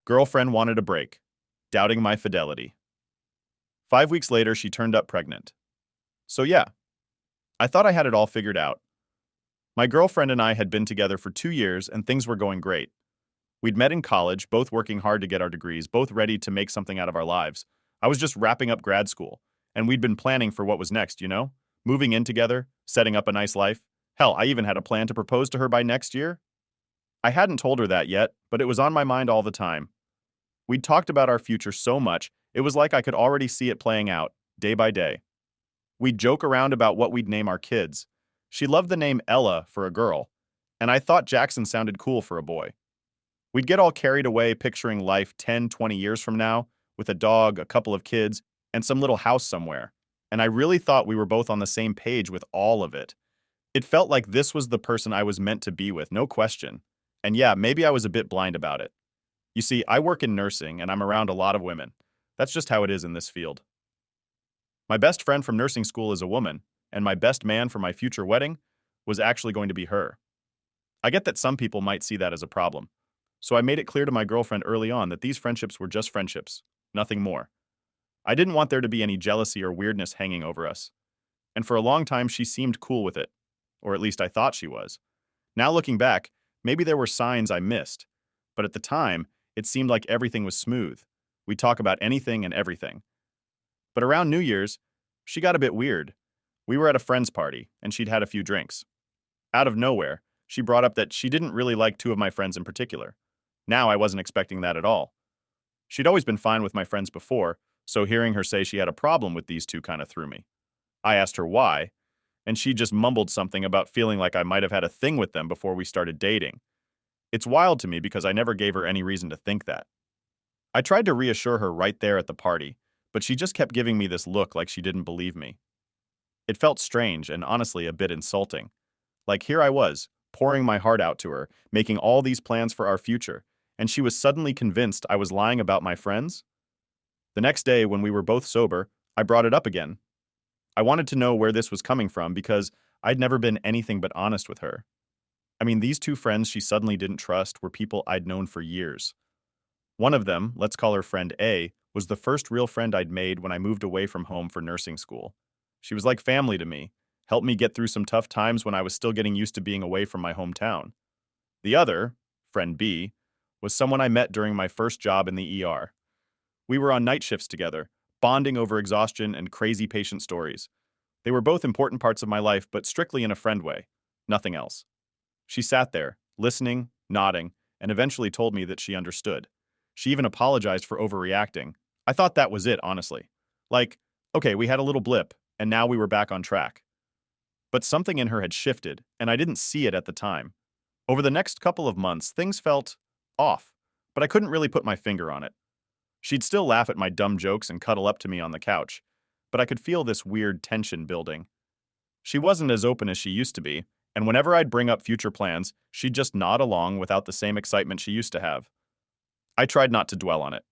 Girlfriend wanted a break, doubting my fidelity. 5 weeks later, she turned up pregnant. So yeah, I thought I had it all figured out. My girlfriend and I had been together for 2 years and things were going great. We'd met in college, both working hard to get our degrees, both ready to make something out of our lives. I was just wrapping up grad school, and we'd been planning for what was next, you know? Moving in together, setting up a nice life. Hell, I even had a plan to propose to her by next year. I hadn't told her that yet, but it was on my mind all the time. We'd talked about our future so much, it was like I could already see it playing out, day by day. We'd joke around about what we'd name our kids. She loved the name Ella for a girl, and I thought Jackson sounded cool for a boy. We'd get all carried away picturing life 10, 20 years from now, with a dog, a couple of kids, and some little house somewhere. And I really thought we were both on the same page with all of it. It felt like this was the person I was meant to be with, no question. And yeah, maybe I was a bit blind about it. You see, I work in nursing and I'm around a lot of women. That's just how it is in this field. My best friend from nursing school is a woman, and my best man for my future wedding was actually going to be her. I get that some people might see that as a problem. So I made it clear to my girlfriend early on that these friendships were just friendships, nothing more. I didn't want there to be any jealousy or weirdness hanging over us. And for a long time, she seemed cool with it. Or at least I thought she was. Now looking back, maybe there were signs I missed. But at the time, it seemed like everything was smooth. We talk about anything and everything. But around New Year's, she got a bit weird. We were at a friend's party, and she'd had a few drinks. Out of nowhere, she brought up that she didn't really like two of my friends in particular. Now I wasn't expecting that at all. She'd always been fine with my friends before, so hearing her say she had a problem with these two kind of threw me. I asked her why, and she just mumbled something about feeling like I might have had a thing with them before we started dating. It's wild to me because I never gave her any reason to think that. I tried to reassure her right there at the party, but she just kept giving me this look like she didn't believe me. It felt strange and honestly a bit insulting. Like here I was, pouring my heart out to her, making all these plans for our future, and she was suddenly convinced I was lying about my friends? The next day, when we were both sober, I brought it up again. I wanted to know where this was coming from because I'd never been anything but honest with her. I mean, these two friends she suddenly didn't trust were people I'd known for years. One of them, let's call her friend A, was the first real friend I'd made when I moved away from home for nursing school. She was like family to me, helped me get through some tough times when I was still getting used to being away from my hometown. The other, friend B, was someone I met during my first job in the ER. We were on night shifts together, bonding over exhaustion and crazy patient stories. They were both important parts of my life, but strictly in a friend way, nothing else. She sat there, listening, nodding, and eventually told me that she understood. She even apologized for overreacting. I thought that was it, honestly. Like, okay, we had a little blip, and now we were back on track. But something in her had shifted, and I didn't see it at the time. Over the next couple of months, things felt off, but I couldn't really put my finger on it. She'd still laugh at my dumb jokes and cuddle up to me on the couch, but I could feel this weird tension building. She wasn't as open as she used to be, and whenever I'd bring up future plans, she'd just nod along without the same excitement she used to have. I tried not to dwell on it.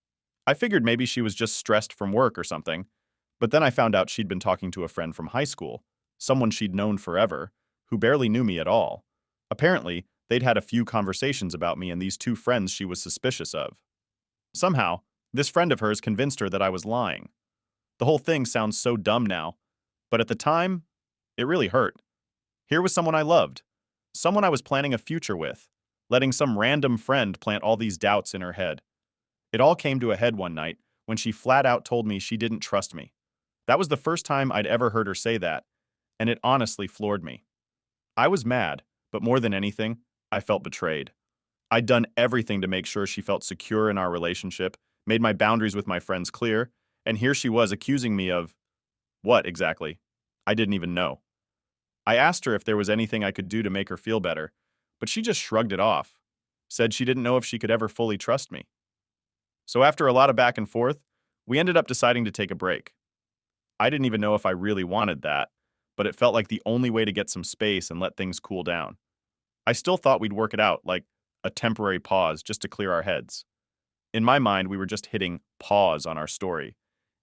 I figured maybe she was just stressed from work or something, but then I found out she'd been talking to a friend from high school, someone she'd known forever, who barely knew me at all. Apparently, they'd had a few conversations about me and these two friends she was suspicious of. Somehow, this friend of hers convinced her that I was lying. The whole thing sounds so dumb now, but at the time, it really hurt. Here was someone I loved, someone I was planning a future with, letting some random friend plant all these doubts in her head. It all came to a head one night when she flat out told me she didn't trust me. That was the first time I'd ever heard her say that, and it honestly floored me. I was mad, but more than anything, I felt betrayed. I'd done everything to make sure she felt secure in our relationship, made my boundaries with my friends clear, and here she was accusing me of what exactly? I didn't even know. I asked her if there was anything I could do to make her feel better, but she just shrugged it off, said she didn't know if she could ever fully trust me. So after a lot of back and forth, we ended up deciding to take a break. I didn't even know if I really wanted that, but it felt like the only way to get some space and let things cool down. I still thought we'd work it out, like a temporary pause just to clear our heads. In my mind, we were just hitting pause on our story,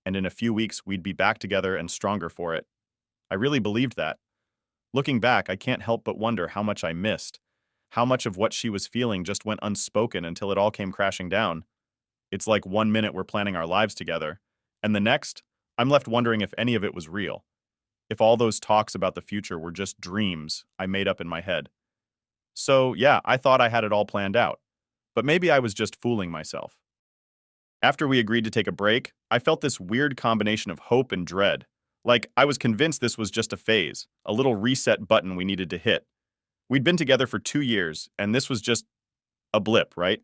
and in a few weeks, we'd be back together and stronger for it. I really believed that. Looking back, I can't help but wonder how much I missed, how much of what she was feeling just went unspoken until it all came crashing down. It's like 1 minute we're planning our lives together, and the next, I'm left wondering if any of it was real. If all those talks about the future were just dreams I made up in my head. So, yeah, I thought I had it all planned out. But maybe I was just fooling myself. After we agreed to take a break, I felt this weird combination of hope and dread. Like, I was convinced this was just a phase, a little reset button we needed to hit. We'd been together for 2 years, and this was just a blip, right?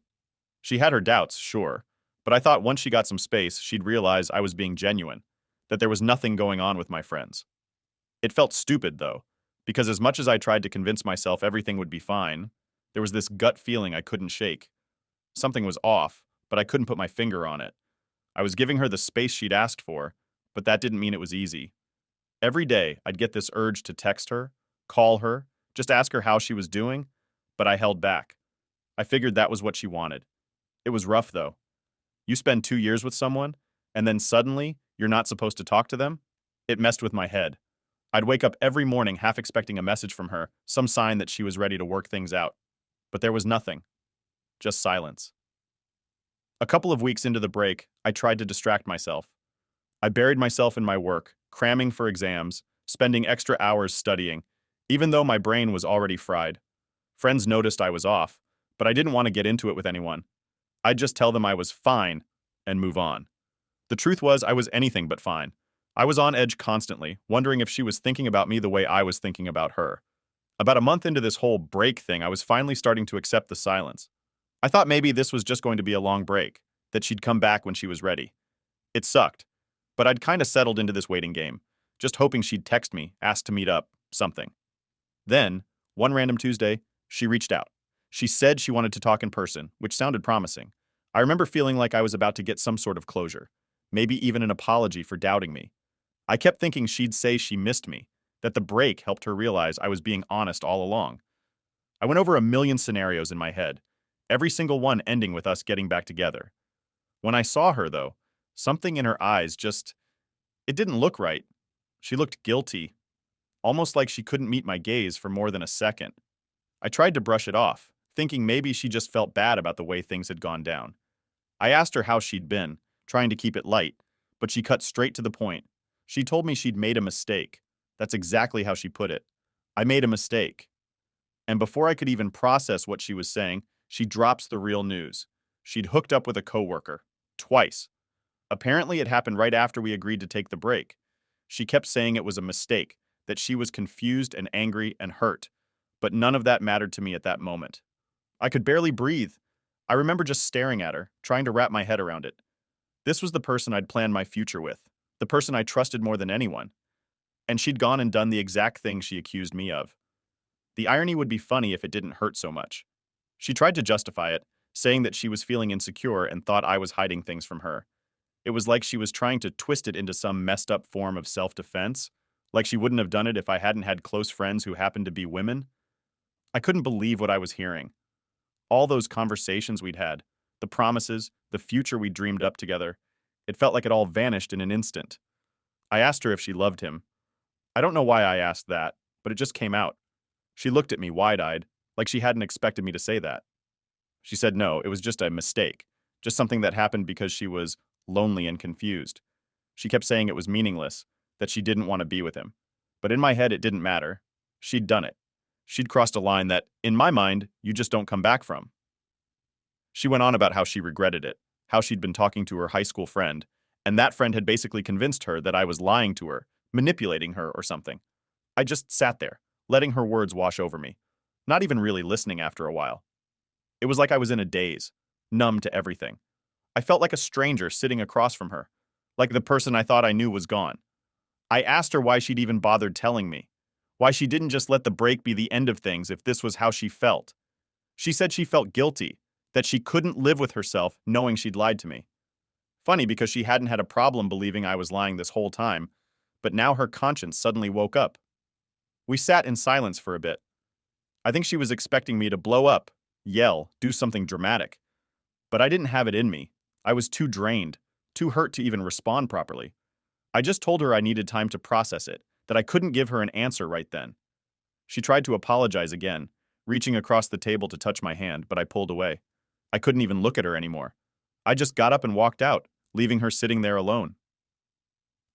She had her doubts, sure, but I thought once she got some space, she'd realize I was being genuine, that there was nothing going on with my friends. It felt stupid, though, because as much as I tried to convince myself everything would be fine, there was this gut feeling I couldn't shake. Something was off, but I couldn't put my finger on it. I was giving her the space she'd asked for, but that didn't mean it was easy. Every day, I'd get this urge to text her, call her, just ask her how she was doing, but I held back. I figured that was what she wanted. It was rough, though. You spend 2 years with someone, and then suddenly, you're not supposed to talk to them? It messed with my head. I'd wake up every morning half expecting a message from her, some sign that she was ready to work things out. But there was nothing. Just silence. A couple of weeks into the break, I tried to distract myself. I buried myself in my work, cramming for exams, spending extra hours studying, even though my brain was already fried. Friends noticed I was off, but I didn't want to get into it with anyone. I'd just tell them I was fine and move on. The truth was, I was anything but fine. I was on edge constantly, wondering if she was thinking about me the way I was thinking about her. About a month into this whole break thing, I was finally starting to accept the silence. I thought maybe this was just going to be a long break, that she'd come back when she was ready. It sucked, but I'd kind of settled into this waiting game, just hoping she'd text me, ask to meet up, something. Then, one random Tuesday, she reached out. She said she wanted to talk in person, which sounded promising. I remember feeling like I was about to get some sort of closure, maybe even an apology for doubting me. I kept thinking she'd say she missed me, that the break helped her realize I was being honest all along. I went over a million scenarios in my head, every single one ending with us getting back together. When I saw her, though, something in her eyes it didn't look right. She looked guilty, almost like she couldn't meet my gaze for more than a second. I tried to brush it off, thinking maybe she just felt bad about the way things had gone down. I asked her how she'd been, trying to keep it light, but she cut straight to the point. She told me she'd made a mistake. That's exactly how she put it. I made a mistake. And before I could even process what she was saying, she drops the real news. She'd hooked up with a coworker. Twice. Apparently, it happened right after we agreed to take the break. She kept saying it was a mistake, that she was confused and angry and hurt. But none of that mattered to me at that moment. I could barely breathe. I remember just staring at her, trying to wrap my head around it. This was the person I'd planned my future with, the person I trusted more than anyone. And she'd gone and done the exact thing she accused me of. The irony would be funny if it didn't hurt so much. She tried to justify it, saying that she was feeling insecure and thought I was hiding things from her. It was like she was trying to twist it into some messed up form of self-defense, like she wouldn't have done it if I hadn't had close friends who happened to be women. I couldn't believe what I was hearing. All those conversations we'd had, the promises, the future we dreamed up together, it felt like it all vanished in an instant. I asked her if she loved him. I don't know why I asked that, but it just came out. She looked at me wide-eyed, like she hadn't expected me to say that. She said no, it was just a mistake, just something that happened because she was lonely and confused. She kept saying it was meaningless, that she didn't want to be with him. But in my head, it didn't matter. She'd done it. She'd crossed a line that, in my mind, you just don't come back from. She went on about how she regretted it, how she'd been talking to her high school friend, and that friend had basically convinced her that I was lying to her, manipulating her or something. I just sat there, letting her words wash over me, not even really listening after a while. It was like I was in a daze, numb to everything. I felt like a stranger sitting across from her, like the person I thought I knew was gone. I asked her why she'd even bothered telling me, why she didn't just let the break be the end of things if this was how she felt. She said she felt guilty, that she couldn't live with herself knowing she'd lied to me. Funny because she hadn't had a problem believing I was lying this whole time, but now her conscience suddenly woke up. We sat in silence for a bit. I think she was expecting me to blow up, yell, do something dramatic. But I didn't have it in me. I was too drained, too hurt to even respond properly. I just told her I needed time to process it, that I couldn't give her an answer right then. She tried to apologize again, reaching across the table to touch my hand, but I pulled away. I couldn't even look at her anymore. I just got up and walked out, leaving her sitting there alone.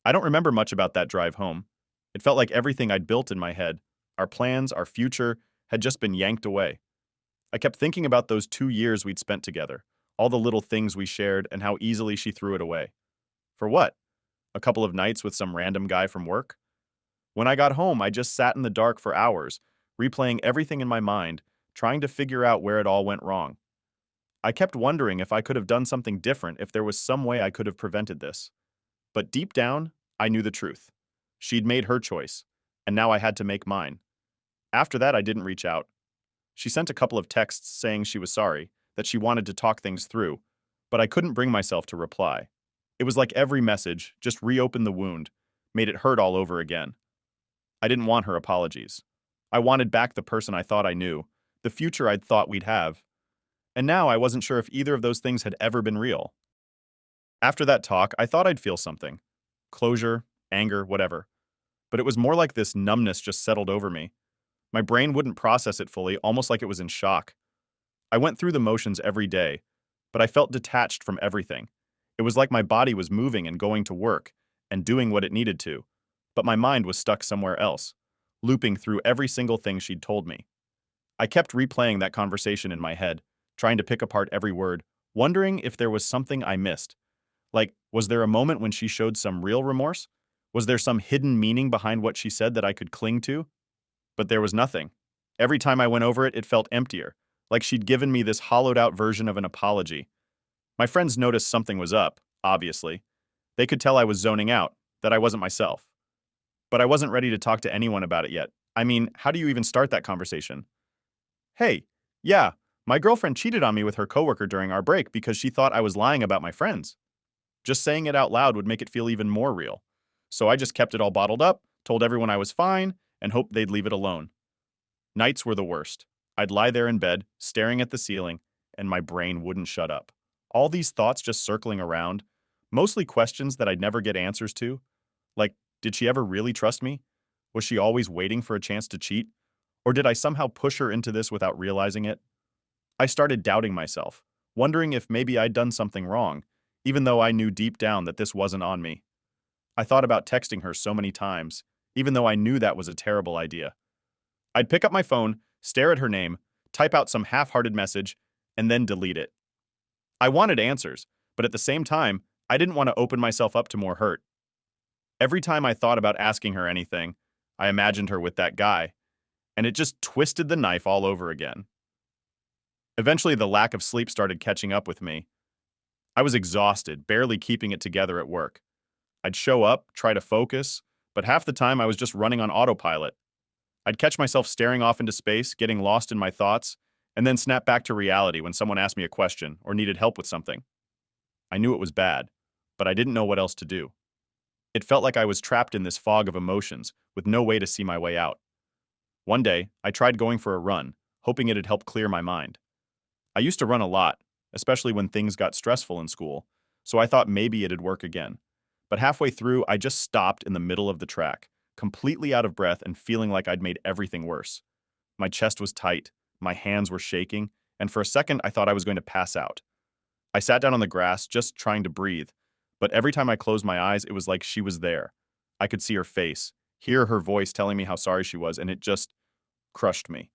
I don't remember much about that drive home. It felt like everything I'd built in my head, our plans, our future, had just been yanked away. I kept thinking about those 2 years we'd spent together, all the little things we shared, and how easily she threw it away. For what? A couple of nights with some random guy from work? When I got home, I just sat in the dark for hours, replaying everything in my mind, trying to figure out where it all went wrong. I kept wondering if I could have done something different, if there was some way I could have prevented this. But deep down, I knew the truth. She'd made her choice, and now I had to make mine. After that, I didn't reach out. She sent a couple of texts saying she was sorry, that she wanted to talk things through, but I couldn't bring myself to reply. It was like every message just reopened the wound, made it hurt all over again. I didn't want her apologies. I wanted back the person I thought I knew, the future I'd thought we'd have. And now I wasn't sure if either of those things had ever been real. After that talk, I thought I'd feel something. Closure, anger, whatever. But it was more like this numbness just settled over me. My brain wouldn't process it fully, almost like it was in shock. I went through the motions every day, but I felt detached from everything. It was like my body was moving and going to work and doing what it needed to, but my mind was stuck somewhere else, looping through every single thing she'd told me. I kept replaying that conversation in my head, trying to pick apart every word, wondering if there was something I missed. Like, was there a moment when she showed some real remorse? Was there some hidden meaning behind what she said that I could cling to? But there was nothing. Every time I went over it, it felt emptier, like she'd given me this hollowed-out version of an apology. My friends noticed something was up, obviously. They could tell I was zoning out, that I wasn't myself. But I wasn't ready to talk to anyone about it yet. I mean, how do you even start that conversation? Hey, yeah, my girlfriend cheated on me with her coworker during our break because she thought I was lying about my friends. Just saying it out loud would make it feel even more real. So I just kept it all bottled up, told everyone I was fine, and hoped they'd leave it alone. Nights were the worst. I'd lie there in bed, staring at the ceiling, and my brain wouldn't shut up. All these thoughts just circling around, mostly questions that I'd never get answers to. Like, did she ever really trust me? Was she always waiting for a chance to cheat? Or did I somehow push her into this without realizing it? I started doubting myself, wondering if maybe I'd done something wrong, even though I knew deep down that this wasn't on me. I thought about texting her so many times, even though I knew that was a terrible idea. I'd pick up my phone, stare at her name, type out some half-hearted message, and then delete it. I wanted answers, but at the same time, I didn't want to open myself up to more hurt. Every time I thought about asking her anything, I imagined her with that guy, and it just twisted the knife all over again. Eventually, the lack of sleep started catching up with me. I was exhausted, barely keeping it together at work. I'd show up, try to focus, but half the time I was just running on autopilot. I'd catch myself staring off into space, getting lost in my thoughts, and then snap back to reality when someone asked me a question or needed help with something. I knew it was bad, but I didn't know what else to do. It felt like I was trapped in this fog of emotions with no way to see my way out. One day, I tried going for a run, hoping it'd help clear my mind. I used to run a lot, especially when things got stressful in school, so I thought maybe it'd work again. But halfway through, I just stopped in the middle of the track, completely out of breath and feeling like I'd made everything worse. My chest was tight, my hands were shaking, and for a second I thought I was going to pass out. I sat down on the grass, just trying to breathe, but every time I closed my eyes, it was like she was there. I could see her face, hear her voice telling me how sorry she was, and it just crushed me.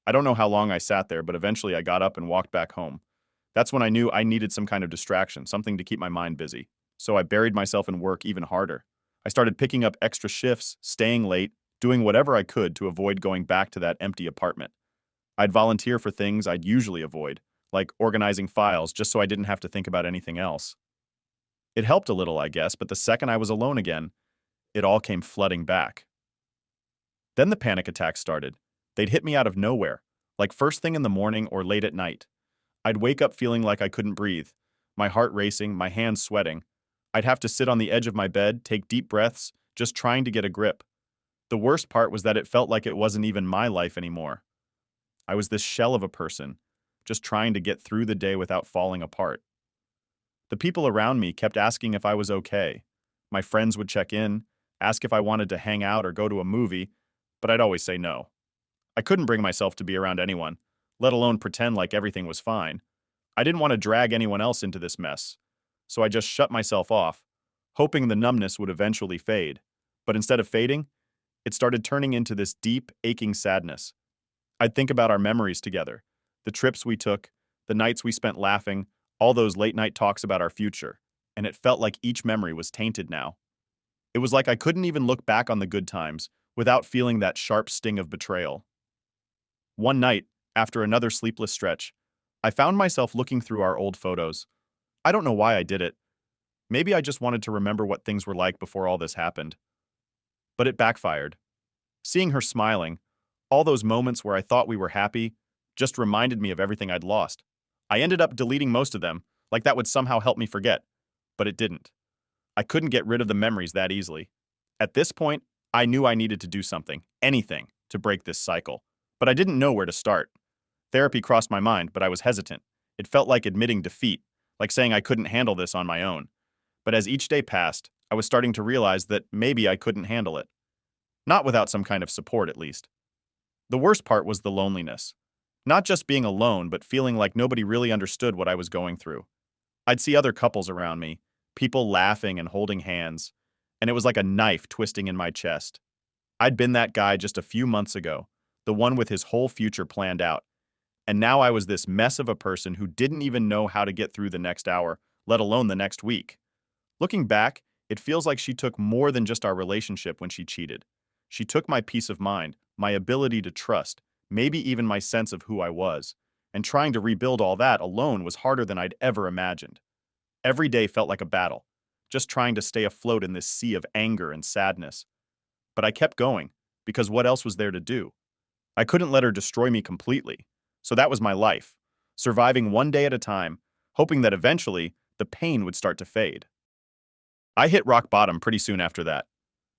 I don't know how long I sat there, but eventually I got up and walked back home. That's when I knew I needed some kind of distraction, something to keep my mind busy. So I buried myself in work even harder. I started picking up extra shifts, staying late, doing whatever I could to avoid going back to that empty apartment. I'd volunteer for things I'd usually avoid, like organizing files just so I didn't have to think about anything else. It helped a little, I guess, but the second I was alone again, it all came flooding back. Then the panic attacks started. They'd hit me out of nowhere, like first thing in the morning or late at night. I'd wake up feeling like I couldn't breathe, my heart racing, my hands sweating. I'd have to sit on the edge of my bed, take deep breaths, just trying to get a grip. The worst part was that it felt like it wasn't even my life anymore. I was this shell of a person, just trying to get through the day without falling apart. The people around me kept asking if I was okay. My friends would check in, ask if I wanted to hang out or go to a movie, but I'd always say no. I couldn't bring myself to be around anyone, let alone pretend like everything was fine. I didn't want to drag anyone else into this mess, so I just shut myself off, hoping the numbness would eventually fade. But instead of fading, it started turning into this deep, aching sadness. I'd think about our memories together, the trips we took, the nights we spent laughing, all those late-night talks about our future, and it felt like each memory was tainted now. It was like I couldn't even look back on the good times without feeling that sharp sting of betrayal. One night, after another sleepless stretch, I found myself looking through our old photos. I don't know why I did it. Maybe I just wanted to remember what things were like before all this happened. But it backfired. Seeing her smiling, all those moments where I thought we were happy, just reminded me of everything I'd lost. I ended up deleting most of them, like that would somehow help me forget. But it didn't. I couldn't get rid of the memories that easily. At this point, I knew I needed to do something, anything, to break this cycle. But I didn't know where to start. Therapy crossed my mind, but I was hesitant. It felt like admitting defeat, like saying I couldn't handle this on my own. But as each day passed, I was starting to realize that maybe I couldn't handle it. Not without some kind of support, at least. The worst part was the loneliness. Not just being alone, but feeling like nobody really understood what I was going through. I'd see other couples around me, people laughing and holding hands, and it was like a knife twisting in my chest. I'd been that guy just a few months ago, the one with his whole future planned out. And now I was this mess of a person who didn't even know how to get through the next hour, let alone the next week. Looking back, it feels like she took more than just our relationship when she cheated. She took my peace of mind, my ability to trust, maybe even my sense of who I was. And trying to rebuild all that alone was harder than I'd ever imagined. Every day felt like a battle, just trying to stay afloat in this sea of anger and sadness. But I kept going, because what else was there to do? I couldn't let her destroy me completely. So that was my life, surviving one day at a time, hoping that eventually the pain would start to fade. I hit rock bottom pretty soon after that.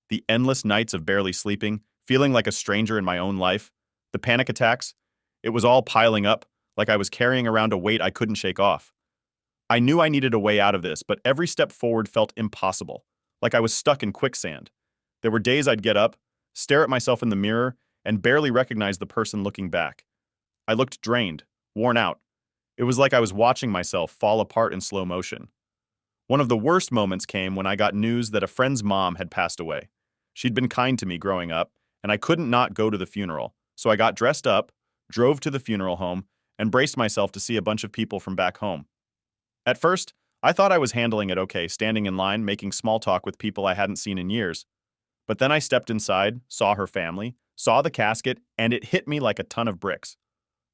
The endless nights of barely sleeping, feeling like a stranger in my own life, the panic attacks, it was all piling up, like I was carrying around a weight I couldn't shake off. I knew I needed a way out of this, but every step forward felt impossible, like I was stuck in quicksand. There were days I'd get up, stare at myself in the mirror, and barely recognize the person looking back. I looked drained, worn out. It was like I was watching myself fall apart in slow motion. One of the worst moments came when I got news that a friend's mom had passed away. She'd been kind to me growing up, and I couldn't not go to the funeral, so I got dressed up, drove to the funeral home, and braced myself to see a bunch of people from back home. At first, I thought I was handling it okay, standing in line, making small talk with people I hadn't seen in years. But then I stepped inside, saw her family, saw the casket, and it hit me like a ton of bricks.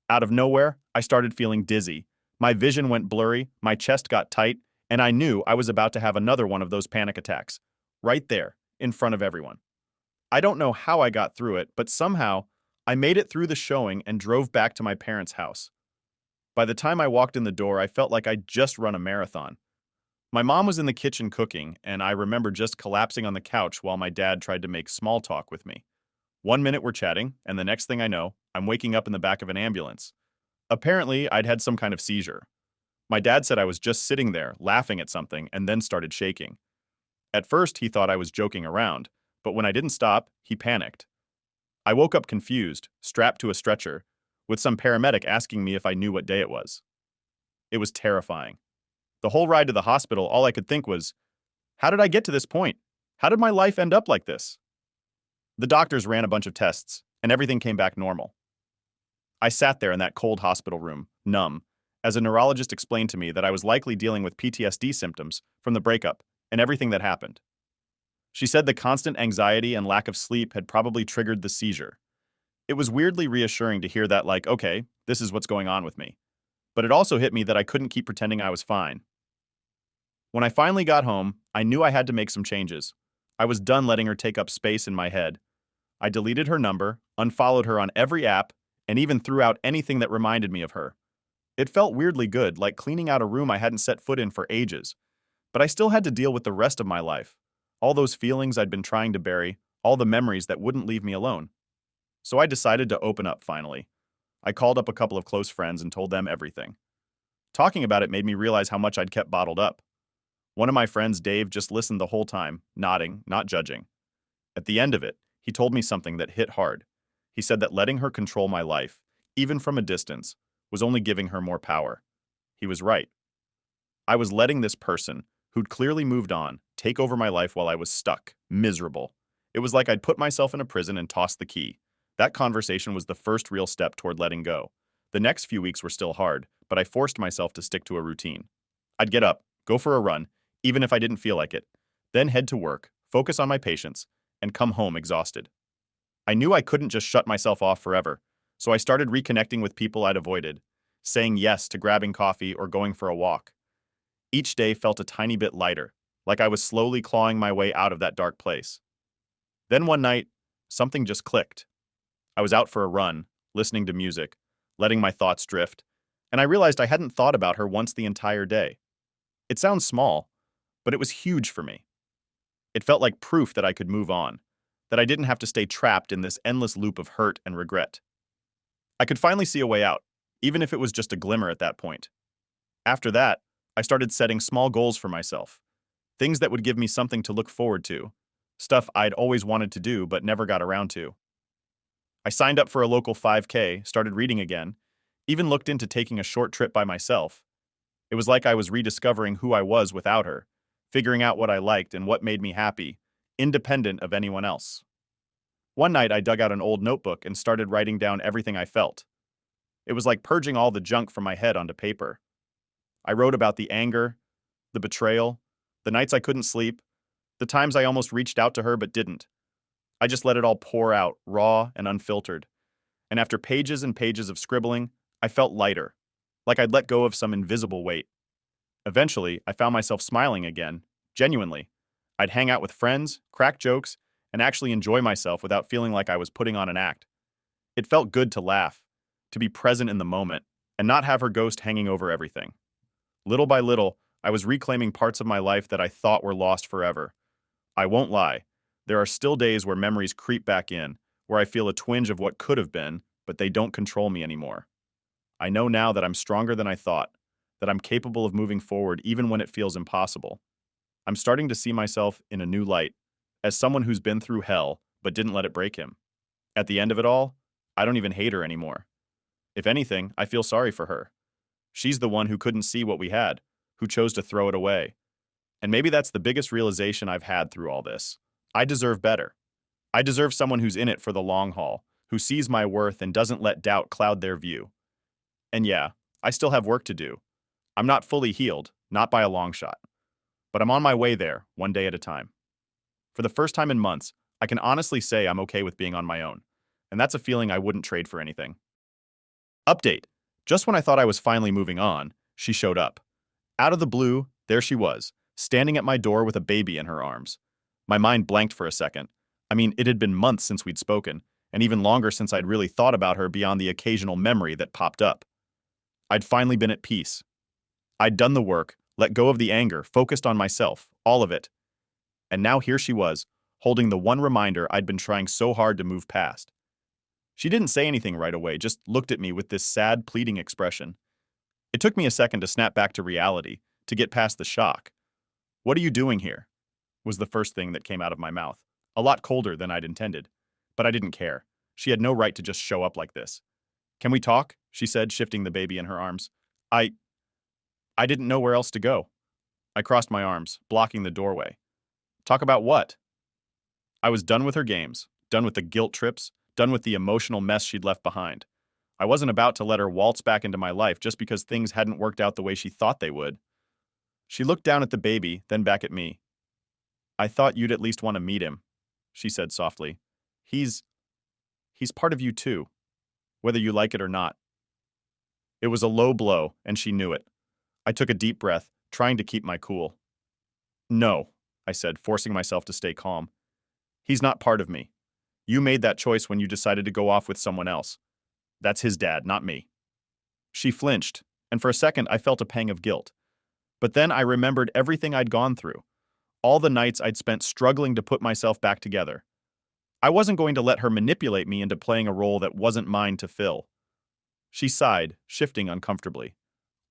Out of nowhere, I started feeling dizzy. My vision went blurry, my chest got tight, and I knew I was about to have another one of those panic attacks. Right there, in front of everyone. I don't know how I got through it, but somehow, I made it through the showing and drove back to my parents' house. By the time I walked in the door, I felt like I'd just run a marathon. My mom was in the kitchen cooking, and I remember just collapsing on the couch while my dad tried to make small talk with me. 1 minute we're chatting, and the next thing I know, I'm waking up in the back of an ambulance. Apparently, I'd had some kind of seizure. My dad said I was just sitting there, laughing at something, and then started shaking. At first, he thought I was joking around, but when I didn't stop, he panicked. I woke up confused, strapped to a stretcher, with some paramedic asking me if I knew what day it was. It was terrifying. The whole ride to the hospital, all I could think was, how did I get to this point? How did my life end up like this? The doctors ran a bunch of tests, and everything came back normal. I sat there in that cold hospital room, numb, as a neurologist explained to me that I was likely dealing with PTSD symptoms from the breakup and everything that happened. She said the constant anxiety and lack of sleep had probably triggered the seizure. It was weirdly reassuring to hear that, like, okay, this is what's going on with me. But it also hit me that I couldn't keep pretending I was fine. When I finally got home, I knew I had to make some changes. I was done letting her take up space in my head. I deleted her number, unfollowed her on every app, and even threw out anything that reminded me of her. It felt weirdly good, like cleaning out a room I hadn't set foot in for ages. But I still had to deal with the rest of my life. All those feelings I'd been trying to bury, all the memories that wouldn't leave me alone. So I decided to open up finally. I called up a couple of close friends and told them everything. Talking about it made me realize how much I'd kept bottled up. One of my friends, Dave, just listened the whole time, nodding, not judging. At the end of it, he told me something that hit hard. He said that letting her control my life, even from a distance, was only giving her more power. He was right. I was letting this person, who'd clearly moved on, take over my life while I was stuck, miserable. It was like I'd put myself in a prison and tossed the key. That conversation was the first real step toward letting go. The next few weeks were still hard, but I forced myself to stick to a routine. I'd get up, go for a run, even if I didn't feel like it, then head to work, focus on my patients, and come home exhausted. I knew I couldn't just shut myself off forever, so I started reconnecting with people I'd avoided, saying yes to grabbing coffee or going for a walk. Each day felt a tiny bit lighter, like I was slowly clawing my way out of that dark place. Then one night, something just clicked. I was out for a run, listening to music, letting my thoughts drift, and I realized I hadn't thought about her once the entire day. It sounds small, but it was huge for me. It felt like proof that I could move on, that I didn't have to stay trapped in this endless loop of hurt and regret. I could finally see a way out, even if it was just a glimmer at that point. After that, I started setting small goals for myself, things that would give me something to look forward to, stuff I'd always wanted to do but never got around to. I signed up for a local 5K, started reading again, even looked into taking a short trip by myself. It was like I was rediscovering who I was without her, figuring out what I liked and what made me happy, independent of anyone else. One night, I dug out an old notebook and started writing down everything I felt. It was like purging all the junk from my head onto paper. I wrote about the anger, the betrayal, the nights I couldn't sleep, the times I almost reached out to her but didn't. I just let it all pour out, raw and unfiltered. And after pages and pages of scribbling, I felt lighter, like I'd let go of some invisible weight. Eventually, I found myself smiling again, genuinely. I'd hang out with friends, crack jokes, and actually enjoy myself without feeling like I was putting on an act. It felt good to laugh, to be present in the moment, and not have her ghost hanging over everything. Little by little, I was reclaiming parts of my life that I thought were lost forever. I won't lie, there are still days where memories creep back in, where I feel a twinge of what could have been, but they don't control me anymore. I know now that I'm stronger than I thought, that I'm capable of moving forward even when it feels impossible. I'm starting to see myself in a new light, as someone who's been through hell but didn't let it break him. At the end of it all, I don't even hate her anymore. If anything, I feel sorry for her. She's the one who couldn't see what we had, who chose to throw it away. And maybe that's the biggest realization I've had through all this. I deserve better. I deserve someone who's in it for the long haul, who sees my worth and doesn't let doubt cloud their view. And yeah, I still have work to do. I'm not fully healed, not by a long shot. But I'm on my way there, one day at a time. For the first time in months, I can honestly say I'm okay with being on my own. And that's a feeling I wouldn't trade for anything. Update. Just when I thought I was finally moving on, she showed up. Out of the blue, there she was, standing at my door with a baby in her arms. My mind blanked for a second. I mean, it had been months since we'd spoken, and even longer since I'd really thought about her beyond the occasional memory that popped up. I'd finally been at peace. I'd done the work, let go of the anger, focused on myself, all of it. And now here she was, holding the one reminder I'd been trying so hard to move past. She didn't say anything right away, just looked at me with this sad, pleading expression. It took me a second to snap back to reality, to get past the shock. "What are you doing here?" was the first thing that came out of my mouth, a lot colder than I'd intended. But I didn't care. She had no right to just show up like this. "Can we talk?" she said, shifting the baby in her arms. I didn't know where else to go. I crossed my arms, blocking the doorway. Talk about what? I was done with her games, done with the guilt trips, done with the emotional mess she'd left behind. I wasn't about to let her waltz back into my life just because things hadn't worked out the way she thought they would. She looked down at the baby, then back at me. "I thought you'd at least want to meet him," she said softly. He's part of you too, whether you like it or not." It was a low blow, and she knew it. I took a deep breath, trying to keep my cool. "No," I said, forcing myself to stay calm. "He's not part of me. You made that choice when you decided to go off with someone else. That's his dad, not me." She flinched, and for a second I felt a pang of guilt. But then I remembered everything I'd gone through, all the nights I'd spent struggling to put myself back together. I wasn't going to let her manipulate me into playing a role that wasn't mine to fill. She sighed, shifting uncomfortably.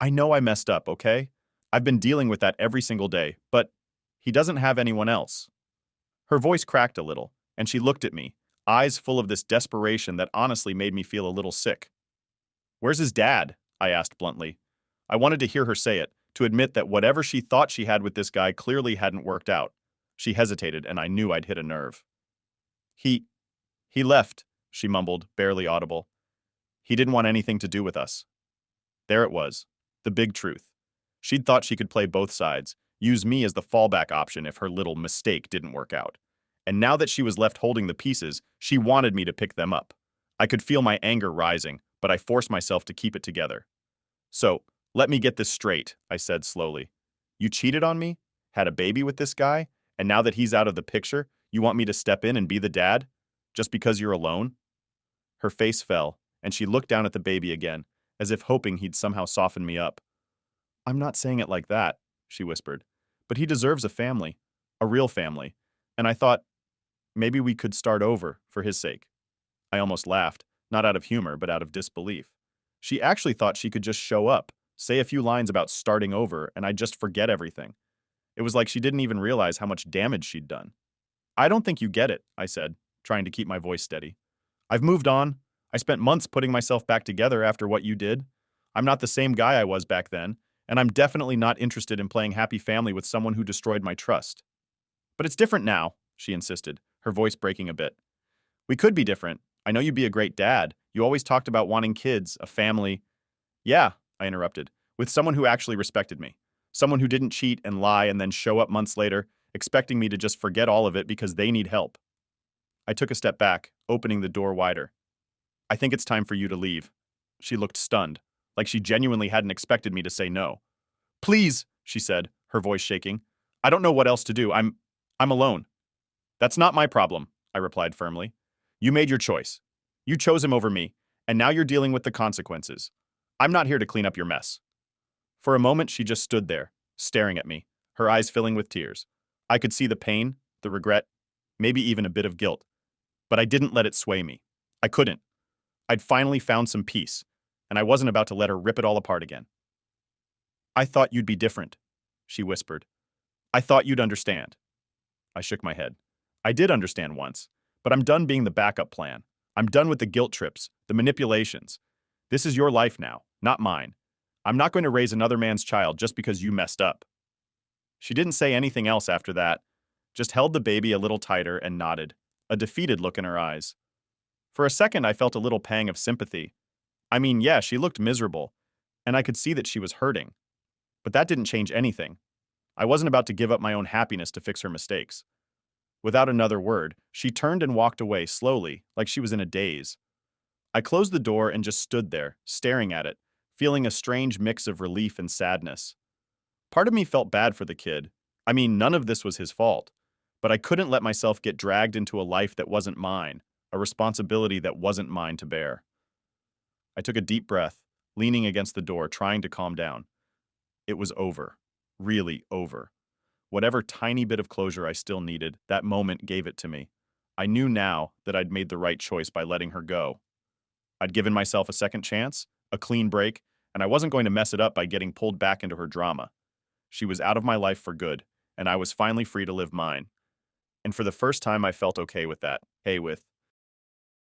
"I know I messed up, okay? I've been dealing with that every single day, but he doesn't have anyone else." Her voice cracked a little, and she looked at me, eyes full of this desperation that honestly made me feel a little sick. "Where's his dad?" I asked bluntly. I wanted to hear her say it, to admit that whatever she thought she had with this guy clearly hadn't worked out. She hesitated, and I knew I'd hit a nerve. He he left, she mumbled, barely audible. He didn't want anything to do with us. There it was, the big truth. She'd thought she could play both sides, use me as the fallback option if her little mistake didn't work out. And now that she was left holding the pieces, she wanted me to pick them up. I could feel my anger rising, but I forced myself to keep it together. So, let me get this straight, I said slowly. You cheated on me? Had a baby with this guy? And now that he's out of the picture, you want me to step in and be the dad? Just because you're alone? Her face fell, and she looked down at the baby again, as if hoping he'd somehow soften me up. I'm not saying it like that, she whispered. But he deserves a family. A real family. And I thought, maybe we could start over, for his sake. I almost laughed, not out of humor, but out of disbelief. She actually thought she could just show up, say a few lines about starting over, and I'd just forget everything. It was like she didn't even realize how much damage she'd done. I don't think you get it, I said, trying to keep my voice steady. I've moved on. I spent months putting myself back together after what you did. I'm not the same guy I was back then, and I'm definitely not interested in playing happy family with someone who destroyed my trust. But it's different now, she insisted, her voice breaking a bit. We could be different. I know you'd be a great dad. You always talked about wanting kids, a family. Yeah, I interrupted, with someone who actually respected me. Someone who didn't cheat and lie and then show up months later, expecting me to just forget all of it because they need help. I took a step back, opening the door wider. I think it's time for you to leave. She looked stunned, like she genuinely hadn't expected me to say no. Please, she said, her voice shaking. I don't know what else to do. I'm alone. That's not my problem, I replied firmly. You made your choice. You chose him over me, and now you're dealing with the consequences. I'm not here to clean up your mess. For a moment, she just stood there, staring at me, her eyes filling with tears. I could see the pain, the regret, maybe even a bit of guilt. But I didn't let it sway me. I couldn't. I'd finally found some peace, and I wasn't about to let her rip it all apart again. I thought you'd be different, she whispered. I thought you'd understand. I shook my head. I did understand once, but I'm done being the backup plan. I'm done with the guilt trips, the manipulations. This is your life now, not mine. I'm not going to raise another man's child just because you messed up. She didn't say anything else after that, just held the baby a little tighter and nodded, a defeated look in her eyes. For a second, I felt a little pang of sympathy. I mean, yeah, she looked miserable, and I could see that she was hurting. But that didn't change anything. I wasn't about to give up my own happiness to fix her mistakes. Without another word, she turned and walked away slowly, like she was in a daze. I closed the door and just stood there, staring at it, feeling a strange mix of relief and sadness. Part of me felt bad for the kid. I mean, none of this was his fault. But I couldn't let myself get dragged into a life that wasn't mine, a responsibility that wasn't mine to bear. I took a deep breath, leaning against the door, trying to calm down. It was over. Really over. Whatever tiny bit of closure I still needed, that moment gave it to me. I knew now that I'd made the right choice by letting her go. I'd given myself a second chance, a clean break, and I wasn't going to mess it up by getting pulled back into her drama. She was out of my life for good, and I was finally free to live mine. And for the first time, I felt okay with that. Hey, with